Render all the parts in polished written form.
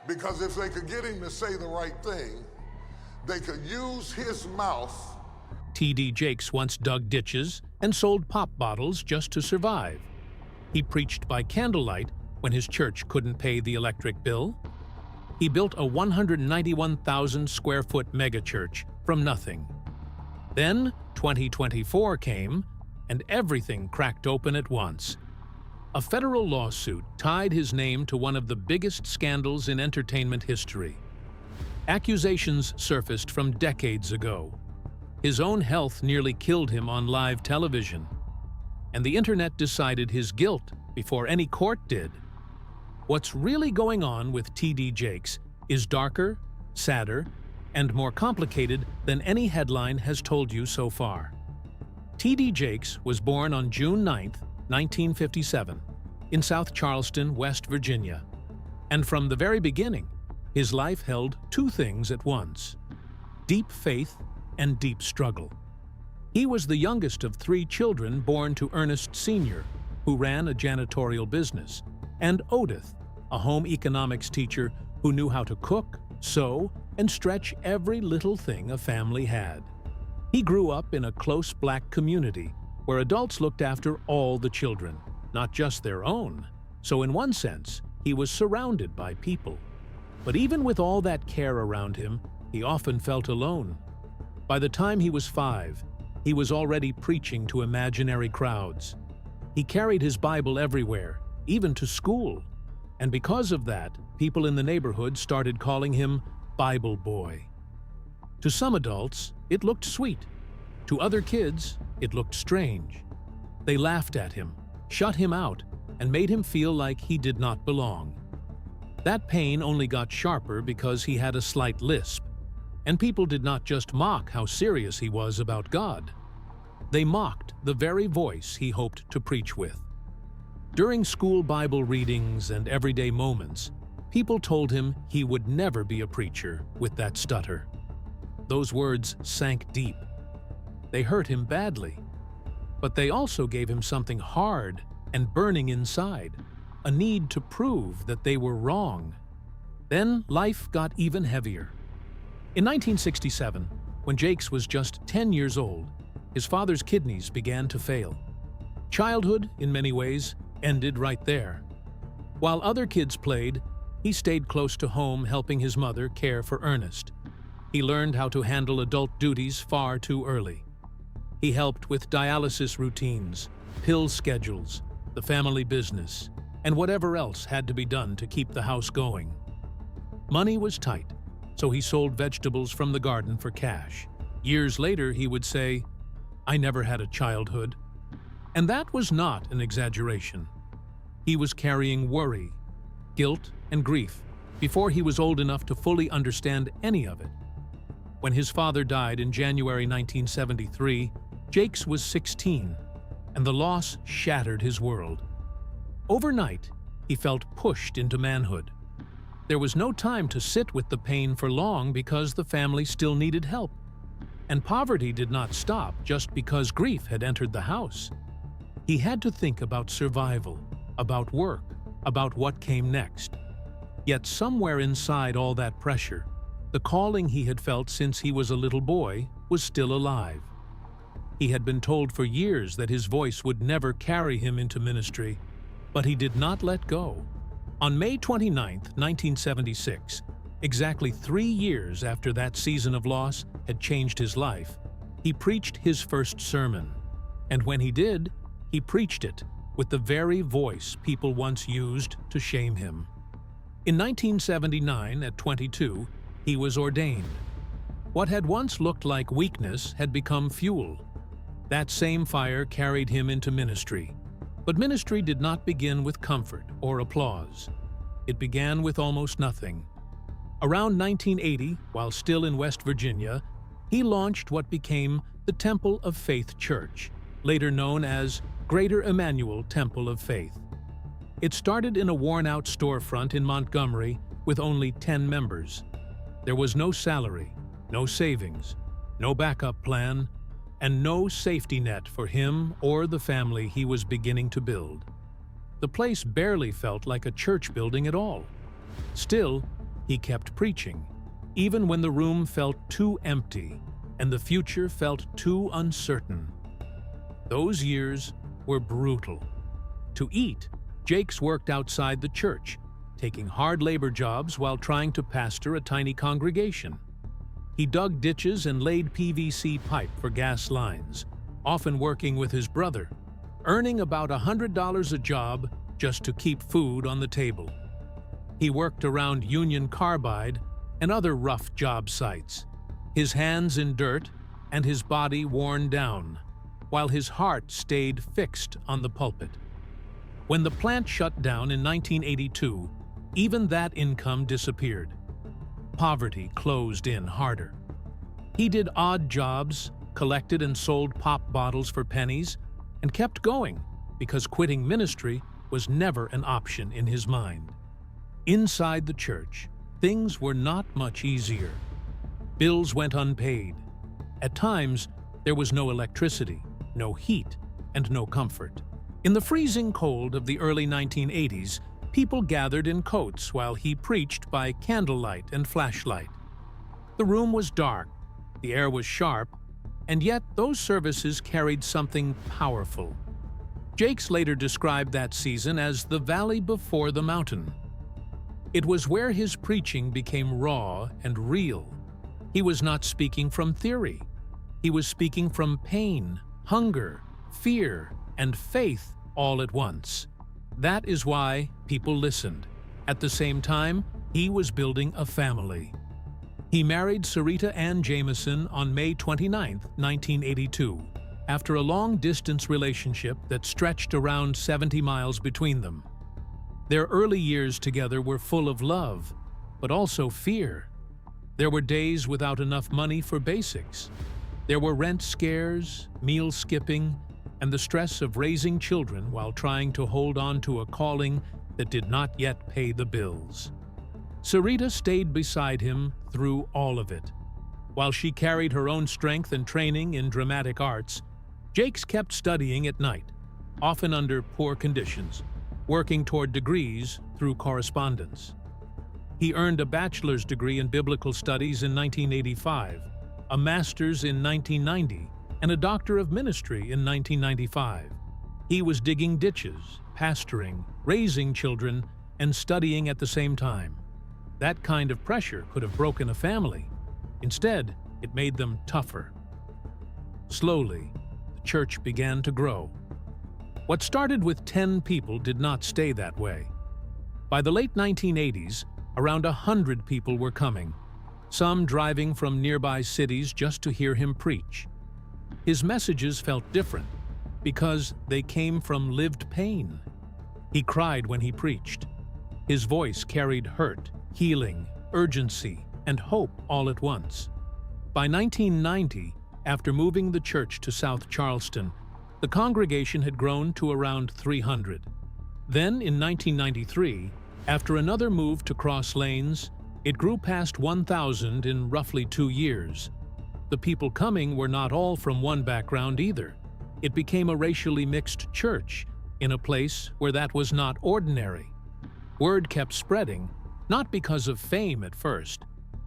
Because if they could get him to say the right thing, they could use his mouth. T.D. Jakes once dug ditches and sold pop bottles just to survive. He preached by candlelight when his church couldn't pay the electric bill. He built a 191,000-square-foot megachurch from nothing. Then 2024 came, and everything cracked open at once. A federal lawsuit tied his name to one of the biggest scandals in entertainment history. Accusations surfaced from decades ago. His own health nearly killed him on live television, and the internet decided his guilt before any court did. What's really going on with T.D. Jakes is darker, sadder, and more complicated than any headline has told you so far. T.D. Jakes was born on June 9, 1957, in South Charleston, West Virginia. And from the very beginning, his life held two things at once: deep faith and deep struggle. He was the youngest of three children born to Ernest Sr., who ran a janitorial business, and Odith, a home economics teacher who knew how to cook, sew, and stretch every little thing a family had. He grew up in a close black community where adults looked after all the children, not just their own. So in one sense, he was surrounded by people. But even with all that care around him, he often felt alone. By the time he was 5, he was already preaching to imaginary crowds. He carried his Bible everywhere, even to school. And because of that, people in the neighborhood started calling him Bible Boy. To some adults, it looked sweet. To other kids, it looked strange. They laughed at him, shut him out, and made him feel like he did not belong. That pain only got sharper because he had a slight lisp. And people did not just mock how serious he was about God. They mocked the very voice he hoped to preach with. During school Bible readings and everyday moments, people told him he would never be a preacher with that stutter. Those words sank deep. They hurt him badly. But they also gave him something hard and burning inside, a need to prove that they were wrong. Then life got even heavier. In 1967, when Jakes was just 10 years old, his father's kidneys began to fail. Childhood, in many ways, ended right there. While other kids played, he stayed close to home helping his mother care for Ernest. He learned how to handle adult duties far too early. He helped with dialysis routines, pill schedules, the family business, and whatever else had to be done to keep the house going. Money was tight, so he sold vegetables from the garden for cash. Years later, he would say, "I never had a childhood." And that was not an exaggeration. He was carrying worry, guilt, and grief before he was old enough to fully understand any of it. When his father died in January 1973, Jakes was 16, and the loss shattered his world. Overnight, he felt pushed into manhood. There was no time to sit with the pain for long because the family still needed help. And poverty did not stop just because grief had entered the house. He had to think about survival, about work, about what came next. Yet somewhere inside all that pressure, the calling he had felt since he was a little boy was still alive. He had been told for years that his voice would never carry him into ministry, but he did not let go. On May 29, 1976, exactly 3 years after that season of loss had changed his life, he preached his first sermon. And when he did, he preached it with the very voice people once used to shame him. In 1979, at 22, he was ordained. What had once looked like weakness had become fuel. That same fire carried him into ministry. But ministry did not begin with comfort or applause. It began with almost nothing. Around 1980, while still in West Virginia, he launched what became the Temple of Faith Church, later known as Greater Emmanuel Temple of Faith. It started in a worn-out storefront in Montgomery with only 10 members. There was no salary, no savings, no backup plan, and no safety net for him or the family he was beginning to build. The place barely felt like a church building at all. Still, he kept preaching, even when the room felt too empty and the future felt too uncertain. Those years were brutal. To eat, Jakes worked outside the church, taking hard labor jobs while trying to pastor a tiny congregation. He dug ditches and laid PVC pipe for gas lines, often working with his brother, earning about $100 a job just to keep food on the table. He worked around Union Carbide and other rough job sites, his hands in dirt and his body worn down, while his heart stayed fixed on the pulpit. When the plant shut down in 1982, even that income disappeared. Poverty closed in harder. He did odd jobs, collected and sold pop bottles for pennies, and kept going because quitting ministry was never an option in his mind. Inside the church, things were not much easier. Bills went unpaid. At times, there was no electricity, no heat, and no comfort. In the freezing cold of the early 1980s, people gathered in coats while he preached by candlelight and flashlight. The room was dark, the air was sharp, and yet those services carried something powerful. Jakes later described that season as the valley before the mountain. It was where his preaching became raw and real. He was not speaking from theory. He was speaking from pain, hunger, fear, and faith all at once. That is why people listened. At the same time, he was building a family. He married Sarita Ann Jameson on May 29, 1982, after a long-distance relationship that stretched around 70 miles between them. Their early years together were full of love, but also fear. There were days without enough money for basics. There were rent scares, meal skipping, and the stress of raising children while trying to hold on to a calling that did not yet pay the bills. Sarita stayed beside him through all of it. While she carried her own strength and training in dramatic arts, Jakes kept studying at night, often under poor conditions, working toward degrees through correspondence. He earned a bachelor's degree in biblical studies in 1985, a master's in 1990, and a doctor of ministry in 1995. He was digging ditches, pastoring, raising children, and studying at the same time. That kind of pressure could have broken a family. Instead, it made them tougher. Slowly, the church began to grow. What started with 10 people did not stay that way. By the late 1980s, around 100 people were coming, some driving from nearby cities just to hear him preach. His messages felt different because they came from lived pain. He cried when he preached. His voice carried hurt, healing, urgency, and hope all at once. By 1990, after moving the church to South Charleston, the congregation had grown to around 300. Then, in 1993, after another move to Cross Lanes, it grew past 1,000 in roughly 2 years. The people coming were not all from one background either. It became a racially mixed church, in a place where that was not ordinary. Word kept spreading, not because of fame at first,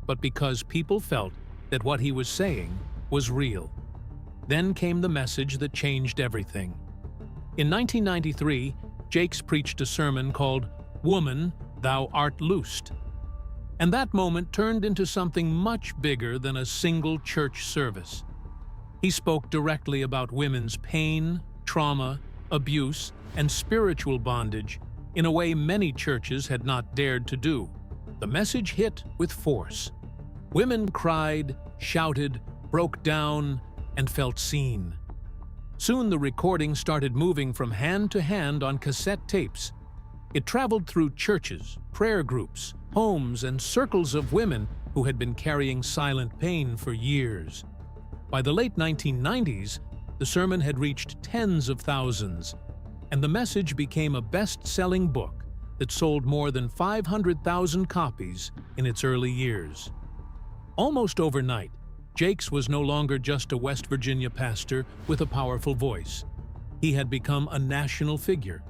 but because people felt that what he was saying was real. Then came the message that changed everything. In 1993, Jakes preached a sermon called "Woman, Thou Art Loosed." And that moment turned into something much bigger than a single church service. He spoke directly about women's pain, trauma, abuse, and spiritual bondage in a way many churches had not dared to do. The message hit with force. Women cried, shouted, broke down, and felt seen. Soon the recording started moving from hand to hand on cassette tapes. It traveled through churches, prayer groups, homes, and circles of women who had been carrying silent pain for years. By the late 1990s, the sermon had reached tens of thousands, and the message became a best-selling book that sold more than 500,000 copies in its early years. Almost overnight, Jakes was no longer just a West Virginia pastor with a powerful voice. He had become a national figure.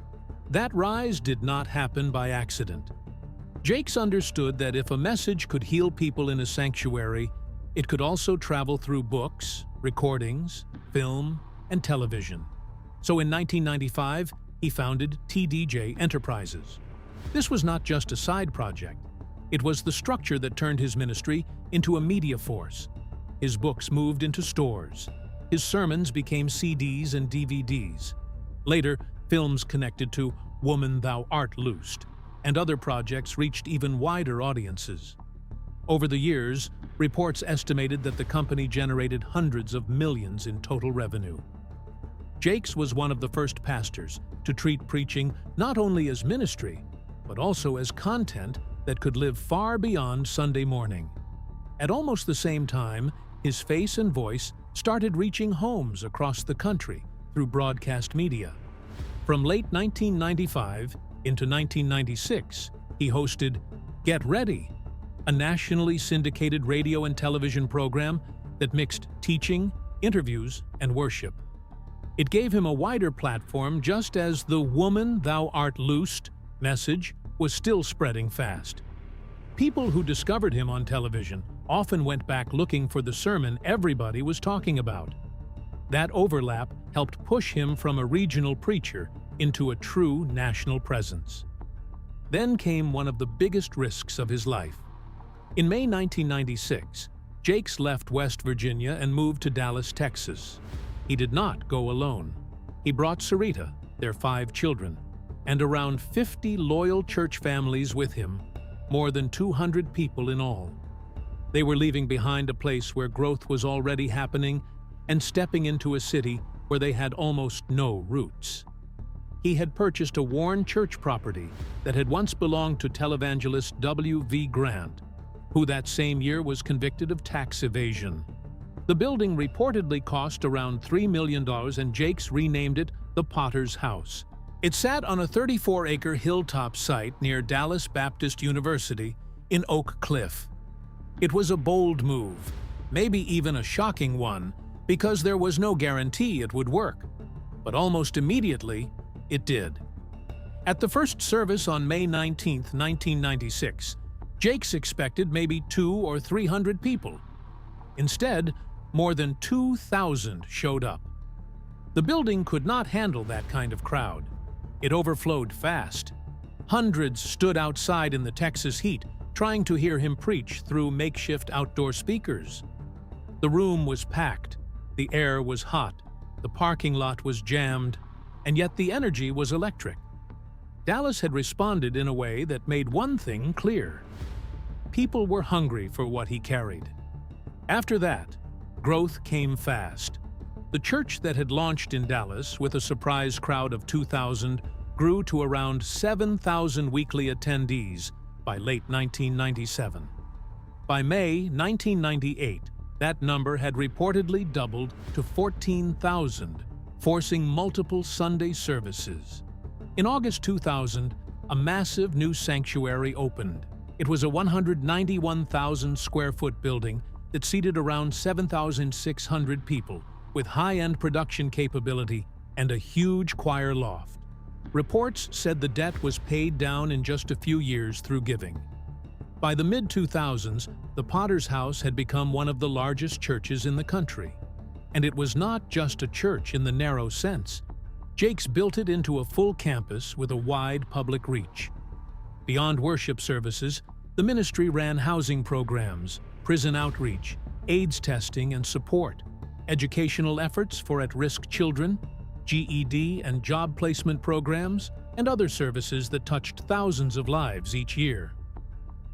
That rise did not happen by accident. Jakes understood that if a message could heal people in a sanctuary, it could also travel through books, recordings, film, and television. So in 1995, he founded TDJ Enterprises. This was not just a side project. It was the structure that turned his ministry into a media force. His books moved into stores. His sermons became CDs and DVDs. Later, films connected to Woman Thou Art Loosed, and other projects reached even wider audiences. Over the years, reports estimated that the company generated hundreds of millions in total revenue. Jakes was one of the first pastors to treat preaching not only as ministry, but also as content that could live far beyond Sunday morning. At almost the same time, his face and voice started reaching homes across the country through broadcast media. From late 1995 into 1996, he hosted Get Ready, a nationally syndicated radio and television program that mixed teaching, interviews, and worship. It gave him a wider platform just as the Woman Thou Art Loosed message was still spreading fast. People who discovered him on television often went back looking for the sermon everybody was talking about. That overlap helped push him from a regional preacher into a true national presence. Then came one of the biggest risks of his life. In May 1996, Jakes left West Virginia and moved to Dallas, Texas. He did not go alone. He brought Sarita, their 5 children, and around 50 loyal church families with him, more than 200 people in all. They were leaving behind a place where growth was already happening and stepping into a city where they had almost no roots. He had purchased a worn church property that had once belonged to televangelist W.V. Grant, who that same year was convicted of tax evasion. The building reportedly cost around $3 million, and Jakes renamed it the Potter's House. It sat on a 34-acre hilltop site near Dallas Baptist University in Oak Cliff. It was a bold move, maybe even a shocking one, because there was no guarantee it would work. But almost immediately, it did. At the first service on May 19, 1996, Jakes expected maybe 200 or 300 people. Instead, more than 2,000 showed up. The building could not handle that kind of crowd. It overflowed fast. Hundreds stood outside in the Texas heat, trying to hear him preach through makeshift outdoor speakers. The room was packed, the air was hot, the parking lot was jammed, and yet the energy was electric. Dallas had responded in a way that made one thing clear. People were hungry for what he carried. After that, growth came fast. The church that had launched in Dallas with a surprise crowd of 2,000 grew to around 7,000 weekly attendees by late 1997. By May 1998, that number had reportedly doubled to 14,000, forcing multiple Sunday services. In August 2000, a massive new sanctuary opened. It was a 191,000-square-foot building that seated around 7,600 people, with high-end production capability and a huge choir loft. Reports said the debt was paid down in just a few years through giving. By the mid-2000s, the Potter's House had become one of the largest churches in the country. And it was not just a church in the narrow sense. Jakes built it into a full campus with a wide public reach. Beyond worship services, the ministry ran housing programs, prison outreach, AIDS testing and support, educational efforts for at-risk children, GED and job placement programs, and other services that touched thousands of lives each year.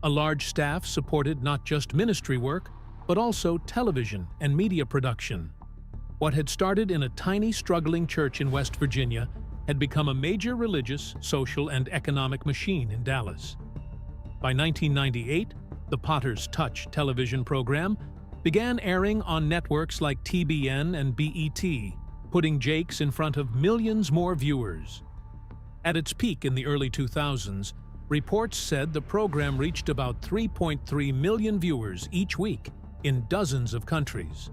A large staff supported not just ministry work, but also television and media production. What had started in a tiny, struggling church in West Virginia had become a major religious, social, and economic machine in Dallas. By 1998, the Potter's Touch television program began airing on networks like TBN and BET, putting Jakes in front of millions more viewers. At its peak in the early 2000s, reports said the program reached about 3.3 million viewers each week in dozens of countries.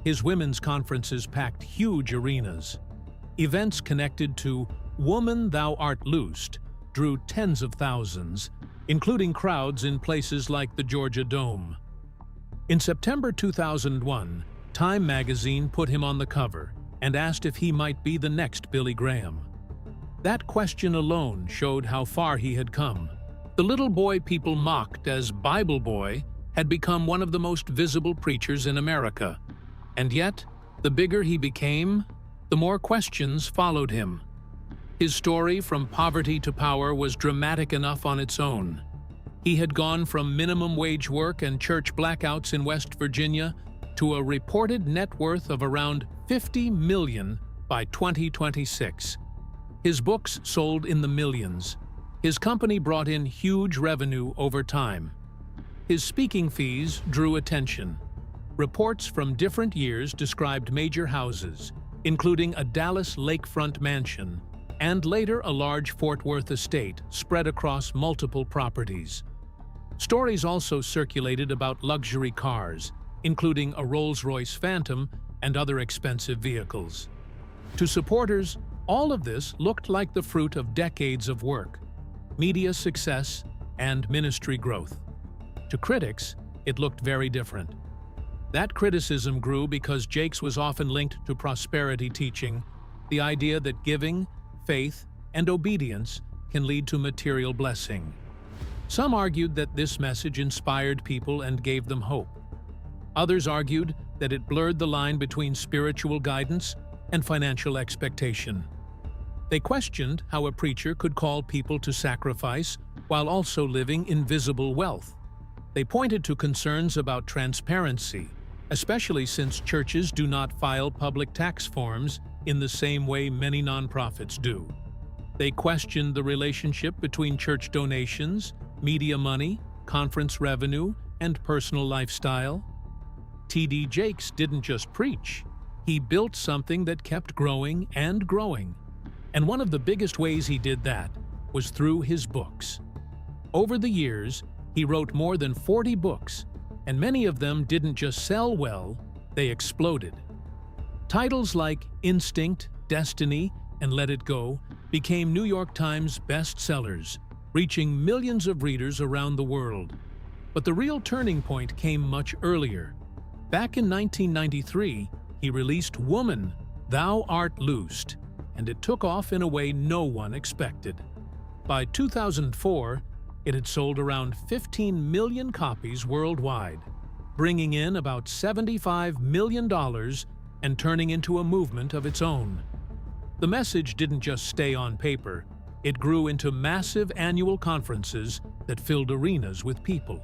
His women's conferences packed huge arenas. Events connected to Woman Thou Art Loosed drew tens of thousands, including crowds in places like the Georgia Dome. In September 2001, Time magazine put him on the cover and asked if he might be the next Billy Graham. That question alone showed how far he had come. The little boy people mocked as Bible Boy had become one of the most visible preachers in America. And yet, the bigger he became, the more questions followed him. His story from poverty to power was dramatic enough on its own. He had gone from minimum wage work and church blackouts in West Virginia to a reported net worth of around $50 million by 2026. His books sold in the millions. His company brought in huge revenue over time. His speaking fees drew attention. Reports from different years described major houses, including a Dallas lakefront mansion, and later a large Fort Worth estate spread across multiple properties. Stories also circulated about luxury cars, including a Rolls-Royce Phantom and other expensive vehicles. To supporters, all of this looked like the fruit of decades of work, media success, and ministry growth. To critics, it looked very different. That criticism grew because Jakes was often linked to prosperity teaching, the idea that giving, faith, and obedience can lead to material blessing. Some argued that this message inspired people and gave them hope. Others argued that it blurred the line between spiritual guidance and financial expectation. They questioned how a preacher could call people to sacrifice while also living in visible wealth. They pointed to concerns about transparency, especially since churches do not file public tax forms in the same way many nonprofits do. They questioned the relationship between church donations, media money, conference revenue, and personal lifestyle. T.D. Jakes didn't just preach. He built something that kept growing and growing. And one of the biggest ways he did that was through his books. Over the years, he wrote more than 40 books, and many of them didn't just sell well, they exploded. Titles like Instinct, Destiny, and Let It Go became New York Times bestsellers, reaching millions of readers around the world. But the real turning point came much earlier. Back in 1993, he released Woman, Thou Art Loosed, and it took off in a way no one expected. By 2004, it had sold around 15 million copies worldwide, bringing in about $75 million and turning into a movement of its own. The message didn't just stay on paper, it grew into massive annual conferences that filled arenas with people.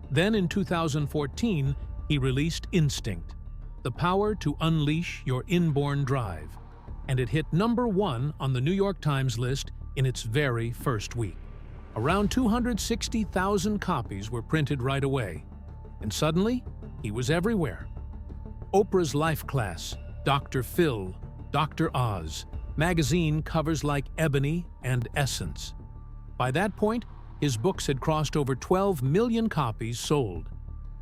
Then in 2014, he released Instinct, The Power to Unleash Your Inborn Drive, and it hit #1 on the New York Times list in its very first week. Around 260,000 copies were printed right away, and suddenly, he was everywhere. Oprah's Life Class, Dr. Phil, Dr. Oz, magazine covers like Ebony and Essence. By that point, his books had crossed over 12 million copies sold,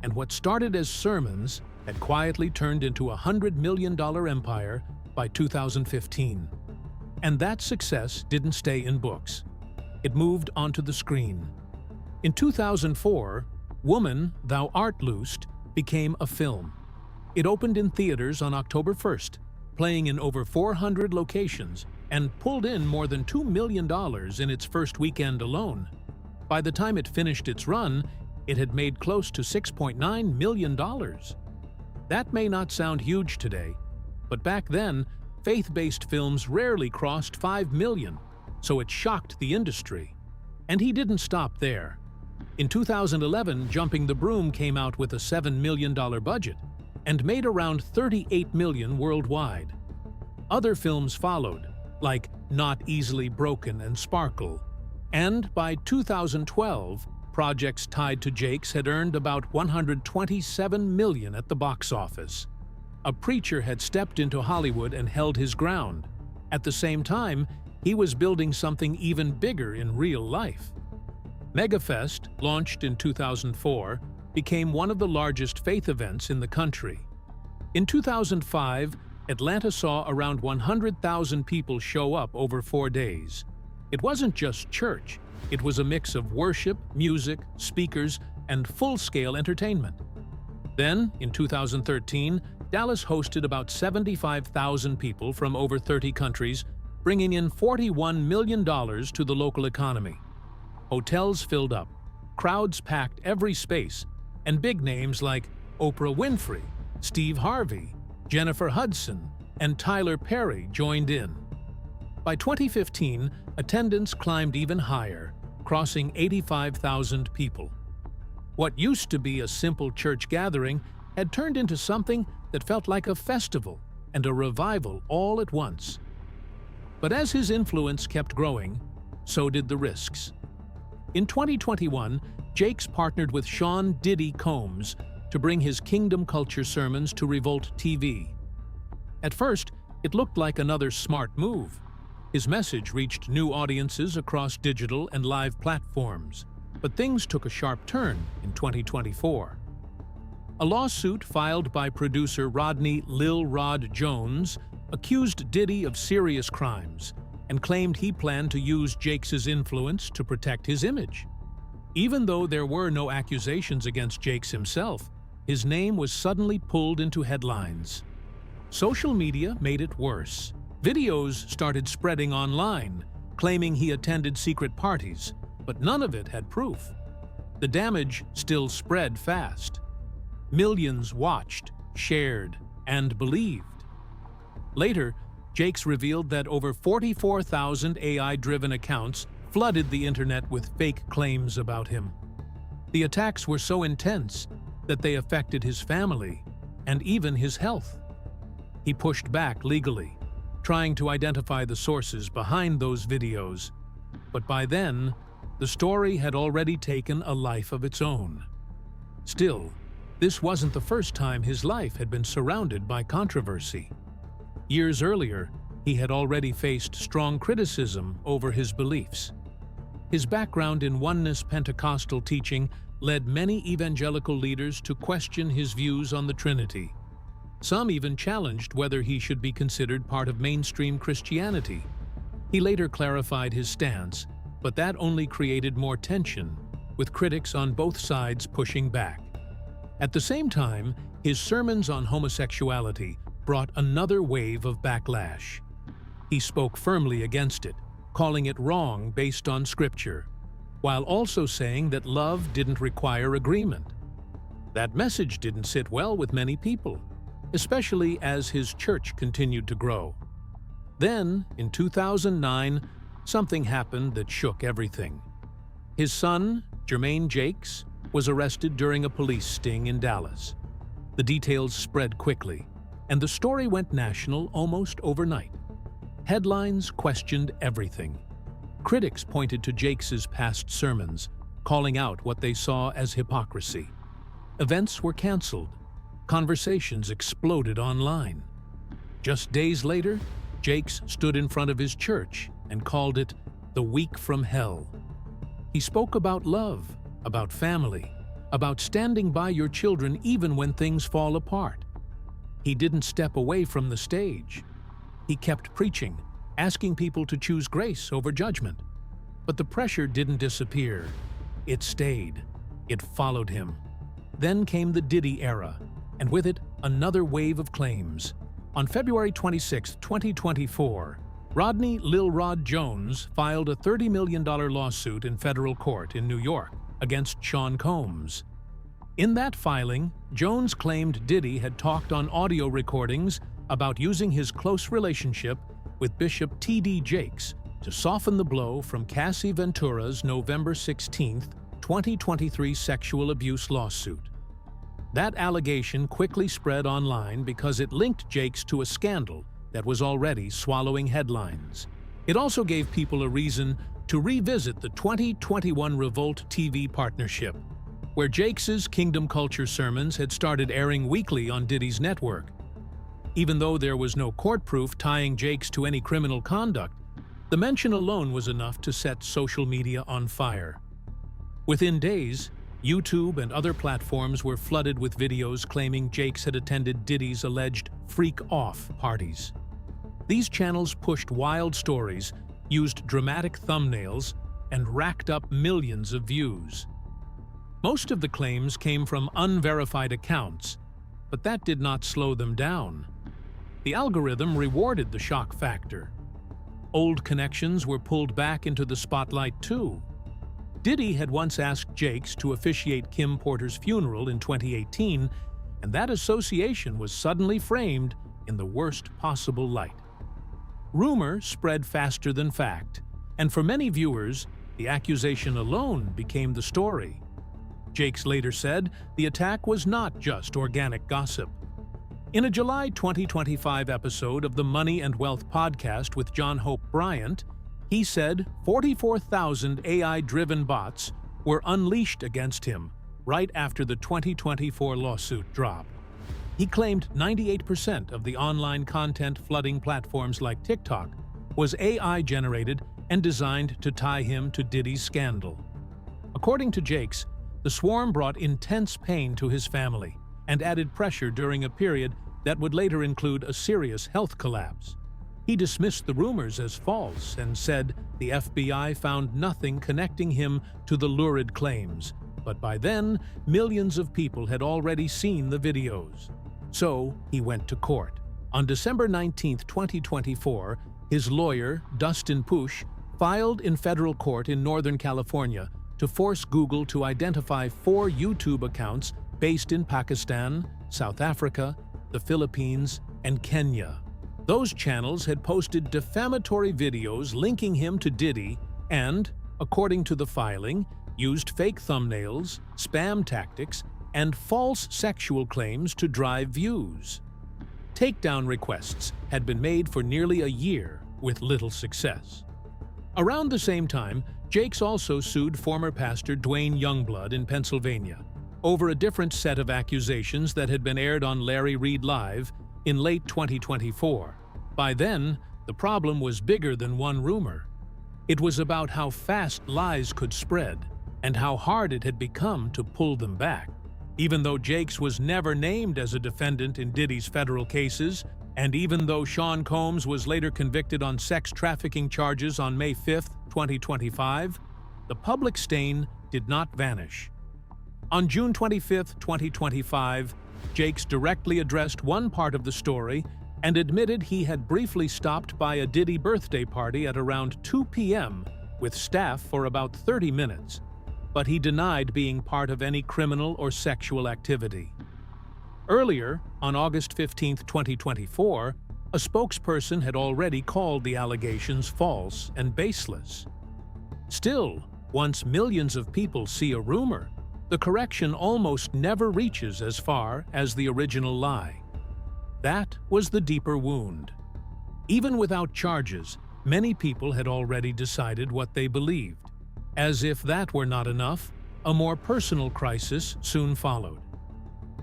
and what started as sermons had quietly turned into a $100 million empire by 2015. And that success didn't stay in books. It moved onto the screen. In 2004, Woman, Thou Art Loosed became a film. It opened in theaters on October 1st, playing in over 400 locations, and pulled in more than $2 million in its first weekend alone. By the time it finished its run, it had made close to $6.9 million. That may not sound huge today, but back then, faith-based films rarely crossed 5 million, so it shocked the industry. And he didn't stop there. In 2011, Jumping the Broom came out with a $7 million budget and made around $38 million worldwide. Other films followed, like Not Easily Broken and Sparkle, and by 2012, projects tied to Jakes had earned about $127 million at the box office. A preacher had stepped into Hollywood and held his ground. At the same time, he was building something even bigger in real life. MegaFest, launched in 2004, became one of the largest faith events in the country. In 2005, Atlanta saw around 100,000 people show up over 4 days. It wasn't just church, It was a mix of worship, music, speakers, and full-scale entertainment. Then, in 2013, Dallas hosted about 75,000 people from over 30 countries, bringing in $41 million to the local economy. Hotels filled up, crowds packed every space, and big names like Oprah Winfrey, Steve Harvey, Jennifer Hudson, and Tyler Perry joined in. By 2015, attendance climbed even higher, crossing 85,000 people. What used to be a simple church gathering had turned into something that felt like a festival and a revival all at once. But as his influence kept growing, so did the risks. In 2021, Jakes partnered with Sean Diddy Combs to bring his Kingdom Culture sermons to Revolt TV. At first, it looked like another smart move. His message reached new audiences across digital and live platforms, but things took a sharp turn in 2024. A lawsuit filed by producer Rodney Lil Rod Jones accused Diddy of serious crimes and claimed he planned to use Jakes' influence to protect his image. Even though there were no accusations against Jakes himself, his name was suddenly pulled into headlines. Social media made it worse. Videos started spreading online, claiming he attended secret parties, but none of it had proof. The damage still spread fast. Millions watched, shared, and believed. Later, Jakes revealed that over 44,000 AI-driven accounts flooded the internet with fake claims about him. The attacks were so intense that they affected his family and even his health. He pushed back legally, trying to identify the sources behind those videos, but by then, the story had already taken a life of its own. Still, this wasn't the first time his life had been surrounded by controversy. Years earlier, he had already faced strong criticism over his beliefs. His background in oneness Pentecostal teaching led many evangelical leaders to question his views on the Trinity. Some even challenged whether he should be considered part of mainstream Christianity. He later clarified his stance, but that only created more tension, with critics on both sides pushing back. At the same time, his sermons on homosexuality brought another wave of backlash. He spoke firmly against it, calling it wrong based on Scripture, while also saying that love didn't require agreement. That message didn't sit well with many people, especially as his church continued to grow. Then, in 2009, something happened that shook everything. His son, Jermaine Jakes, was arrested during a police sting in Dallas. The details spread quickly, and the story went national almost overnight. Headlines questioned everything. Critics pointed to Jakes' past sermons, calling out what they saw as hypocrisy. Events were canceled. Conversations exploded online. Just days later, Jakes stood in front of his church and called it the week from hell. He spoke about love, about family, about standing by your children even when things fall apart. He didn't step away from the stage. He kept preaching, asking people to choose grace over judgment. But the pressure didn't disappear. It stayed. It followed him. Then came the Diddy era, and with it, another wave of claims. On February 26, 2024, Rodney Lil Rod Jones filed a $30 million lawsuit in federal court in New York against Sean Combs. In that filing, Jones claimed Diddy had talked on audio recordings about using his close relationship with Bishop T.D. Jakes to soften the blow from Cassie Ventura's November 16, 2023 sexual abuse lawsuit. That allegation quickly spread online because it linked Jakes to a scandal that was already swallowing headlines. It also gave people a reason to revisit the 2021 Revolt TV partnership, where Jakes' Kingdom Culture sermons had started airing weekly on Diddy's network. Even though there was no court proof tying Jakes to any criminal conduct, the mention alone was enough to set social media on fire. Within days, YouTube and other platforms were flooded with videos claiming Jakes had attended Diddy's alleged freak-off parties. These channels pushed wild stories, used dramatic thumbnails, and racked up millions of views. Most of the claims came from unverified accounts, but that did not slow them down. The algorithm rewarded the shock factor. Old connections were pulled back into the spotlight too. Diddy had once asked Jakes to officiate Kim Porter's funeral in 2018, and that association was suddenly framed in the worst possible light. Rumor spread faster than fact, and for many viewers, the accusation alone became the story. Jakes later said the attack was not just organic gossip. In a July 2025 episode of the Money and Wealth podcast with John Hope Bryant, he said 44,000 AI-driven bots were unleashed against him right after the 2024 lawsuit dropped. He claimed 98% of the online content flooding platforms like TikTok was AI-generated and designed to tie him to Diddy's scandal. According to Jakes, the swarm brought intense pain to his family and added pressure during a period that would later include a serious health collapse. He dismissed the rumors as false and said the FBI found nothing connecting him to the lurid claims, but by then, millions of people had already seen the videos. So he went to court. On December 19, 2024, his lawyer, Dustin Push, filed in federal court in Northern California to force Google to identify 4 YouTube accounts based in Pakistan, South Africa, the Philippines, and Kenya. Those channels had posted defamatory videos linking him to Diddy and, according to the filing, used fake thumbnails, spam tactics, and false sexual claims to drive views. Takedown requests had been made for nearly a year with little success. Around the same time, Jakes also sued former pastor Dwayne Youngblood in Pennsylvania over a different set of accusations that had been aired on Larry Reid Live in late 2024. By then, the problem was bigger than one rumor. It was about how fast lies could spread and how hard it had become to pull them back. Even though Jakes was never named as a defendant in Diddy's federal cases, and even though Sean Combs was later convicted on sex trafficking charges on May 5, 2025, the public stain did not vanish. On June 25, 2025, Jakes directly addressed one part of the story and admitted he had briefly stopped by a Diddy birthday party at around 2 p.m. with staff for about 30 minutes, but he denied being part of any criminal or sexual activity. Earlier, on August 15, 2024, a spokesperson had already called the allegations false and baseless. Still, once millions of people see a rumor, the correction almost never reaches as far as the original lie. That was the deeper wound. Even without charges, many people had already decided what they believed. As if that were not enough, a more personal crisis soon followed.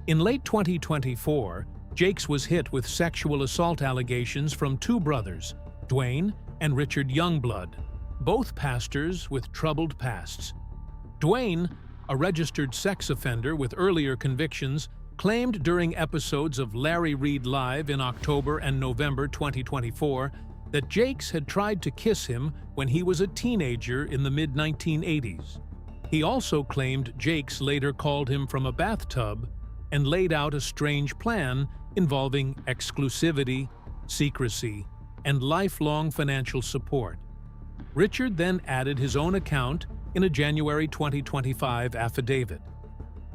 In late 2024, Jakes was hit with sexual assault allegations from 2 brothers, Dwayne and Richard Youngblood, both pastors with troubled pasts. Dwayne, a registered sex offender with earlier convictions, claimed during episodes of Larry Reid Live in October and November 2024 that Jakes had tried to kiss him when he was a teenager in the mid-1980s. He also claimed Jakes later called him from a bathtub and laid out a strange plan involving exclusivity, secrecy, and lifelong financial support. Richard then added his own account in a January 2025 affidavit.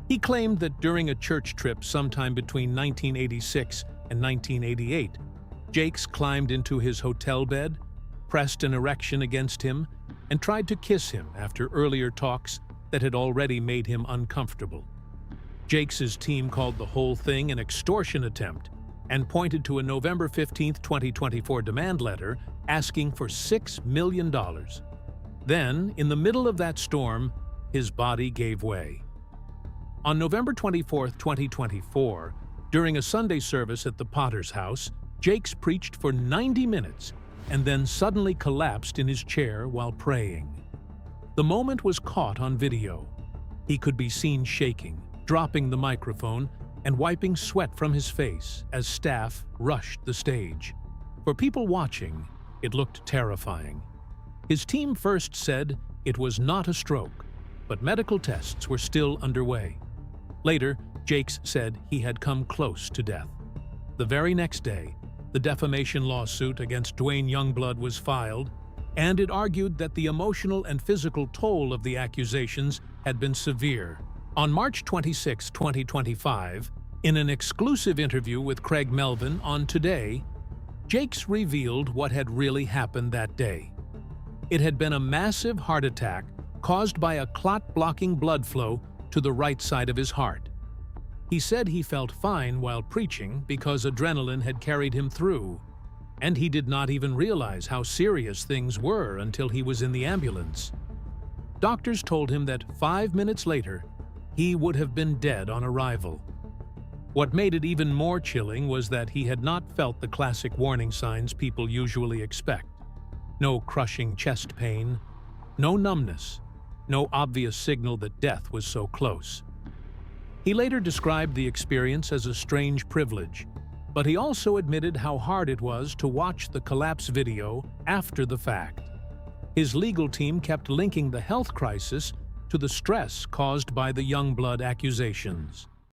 He claimed that during a church trip sometime between 1986 and 1988, Jakes climbed into his hotel bed, pressed an erection against him, and tried to kiss him after earlier talks that had already made him uncomfortable. Jakes' team called the whole thing an extortion attempt and pointed to a November 15, 2024 demand letter asking for $6 million. Then, in the middle of that storm, his body gave way. On November 24, 2024, during a Sunday service at the Potter's house, Jakes preached for 90 minutes and then suddenly collapsed in his chair while praying. The moment was caught on video. He could be seen shaking, dropping the microphone, and wiping sweat from his face as staff rushed the stage. For people watching, it looked terrifying. His team first said it was not a stroke, but medical tests were still underway. Later, Jakes said he had come close to death. The very next day, the defamation lawsuit against Dwayne Youngblood was filed, and it argued that the emotional and physical toll of the accusations had been severe. On March 26, 2025, in an exclusive interview with Craig Melvin on Today, Jakes revealed what had really happened that day. It had been a massive heart attack caused by a clot-blocking blood flow to the right side of his heart. He said he felt fine while preaching because adrenaline had carried him through, and he did not even realize how serious things were until he was in the ambulance. Doctors told him that 5 minutes later, he would have been dead on arrival. What made it even more chilling was that he had not felt the classic warning signs people usually expect. No crushing chest pain, no numbness, no obvious signal that death was so close. He later described the experience as a strange privilege, but he also admitted how hard it was to watch the collapse video after the fact. His legal team kept linking the health crisis to the stress caused by the Youngblood accusations.